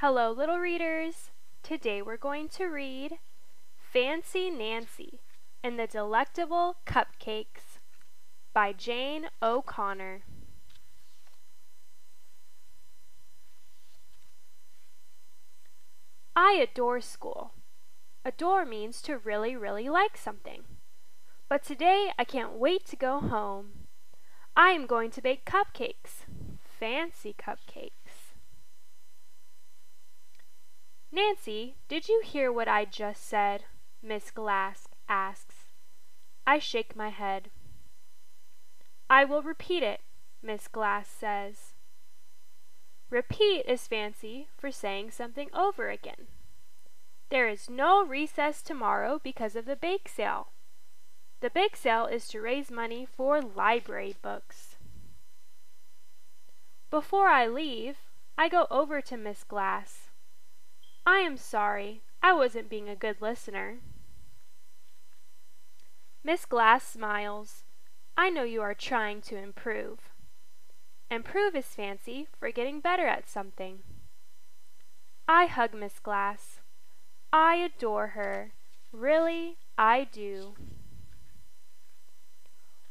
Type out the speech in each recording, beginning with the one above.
Hello, little readers! Today we're going to read Fancy Nancy and the Delectable Cupcakes by Jane O'Connor. I adore school. Adore means to really, really like something. But today I can't wait to go home. I am going to bake cupcakes. Fancy cupcakes. Nancy, did you hear what I just said? Miss Glass asks. I shake my head. I will repeat it, Miss Glass says. Repeat is fancy for saying something over again. There is no recess tomorrow because of the bake sale. The bake sale is to raise money for library books. Before I leave, I go over to Miss Glass. I am sorry, I wasn't being a good listener. Miss Glass smiles. I know you are trying to improve. Improve is fancy for getting better at something. I hug Miss Glass. I adore her. Really, I do.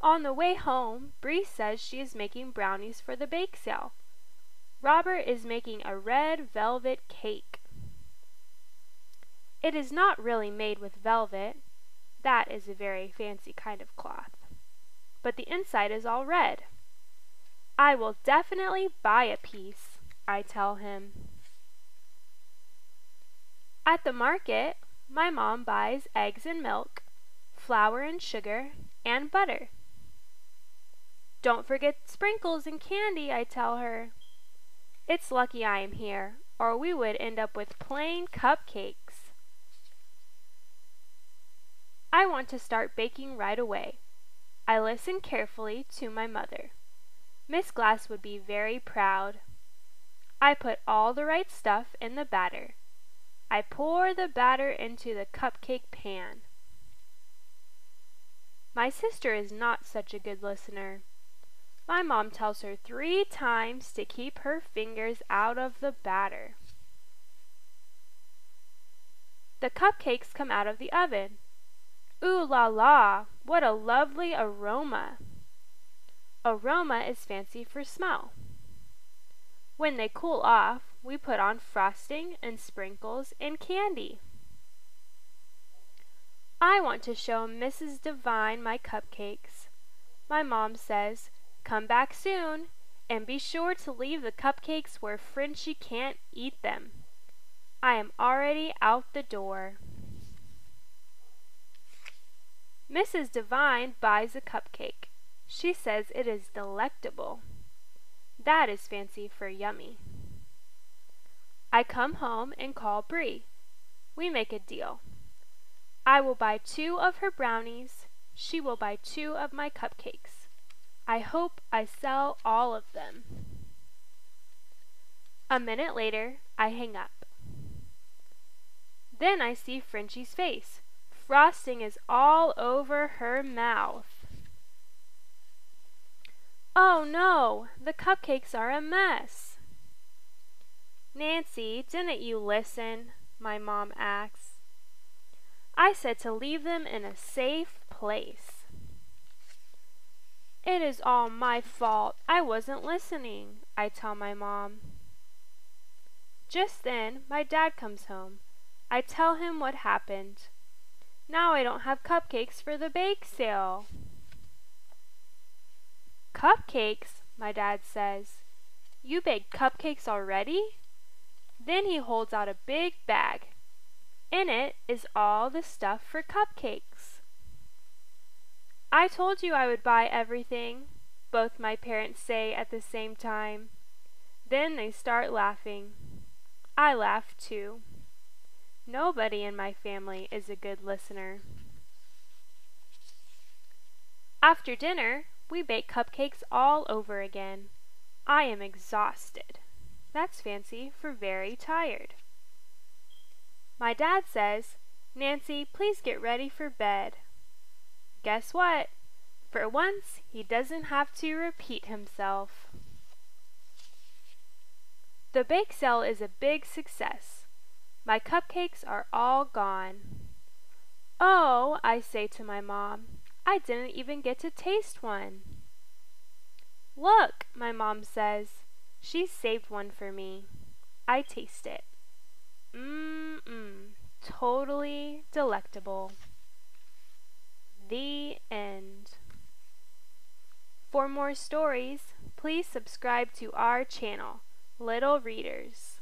On the way home, Bree says she is making brownies for the bake sale. Robert is making a red velvet cake. It is not really made with velvet. That is a very fancy kind of cloth. But the inside is all red. I will definitely buy a piece, I tell him. At the market, my mom buys eggs and milk, flour and sugar, and butter. Don't forget sprinkles and candy, I tell her. It's lucky I am here, or we would end up with plain cupcakes. I want to start baking right away. I listen carefully to my mother. Miss Glass would be very proud. I put all the right stuff in the batter. I pour the batter into the cupcake pan. My sister is not such a good listener. My mom tells her 3 times to keep her fingers out of the batter. The cupcakes come out of the oven. Ooh la la, what a lovely aroma! Aroma is fancy for smell. When they cool off, we put on frosting and sprinkles and candy. I want to show Mrs. Devine my cupcakes. My mom says, come back soon, and be sure to leave the cupcakes where Frenchie can't eat them. I am already out the door. Mrs. Devine buys a cupcake. She says it is delectable. That is fancy for yummy. I come home and call Bree. We make a deal. I will buy 2 of her brownies. She will buy 2 of my cupcakes. I hope I sell all of them. A minute later, I hang up. Then I see Frenchie's face. Frosting is all over her mouth. Oh no, the cupcakes are a mess. Nancy, didn't you listen? My mom asks. I said to leave them in a safe place. It is all my fault. I wasn't listening, I tell my mom. Just then, my dad comes home. I tell him what happened. Now I don't have cupcakes for the bake sale. Cupcakes? My dad says. You baked cupcakes already? Then he holds out a big bag. In it is all the stuff for cupcakes. I told you I would buy everything, both my parents say at the same time. Then they start laughing. I laugh too. Nobody in my family is a good listener. After dinner, we bake cupcakes all over again. I am exhausted. That's fancy for very tired. My dad says, Nancy, please get ready for bed. Guess what? For once, he doesn't have to repeat himself. The bake sale is a big success. My cupcakes are all gone. Oh, I say to my mom, I didn't even get to taste one. Look, my mom says. She saved one for me. I taste it. Totally delectable. The end. For more stories, please subscribe to our channel, Little Readers.